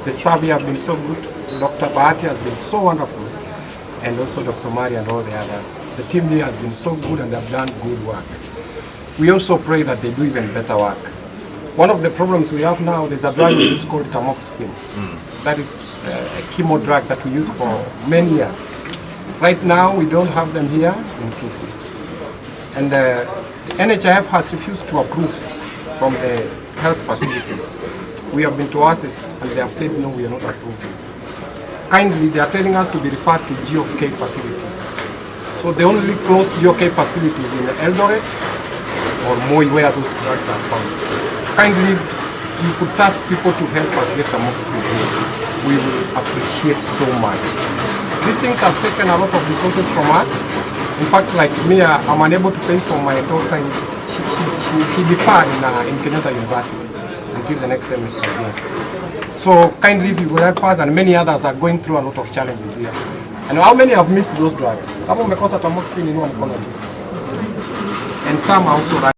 The staff here have been so good. Dr. Arati has been so wonderful, and also Dr. Mari and all the others. The team here has been so good and they have done good work. We also pray that they do even better work. One of the problems we have now, there's a drug we use called tamoxifen. That is a chemo drug that we use for many years. Right now, we don't have them here in KC. And the NHIF has refused to approve from the health facilities. We have been to ASIS and they have said no, we are not approving. Kindly, they are telling us to be referred to GOK facilities. So the only close GOK facilities in Eldoret or Moi where those drugs are found. Kindly, you could task people to help us get tamoxifen. We will appreciate so much. These things have taken a lot of resources from us. In fact, like me, I'm unable to pay for my daughter. She deferred in Kenyatta University until the next semester here. So kindly, if you will help us, and many others are going through a lot of challenges here. And how many have missed those drugs? Kama umekosa tamoxifen in Oncology. And some also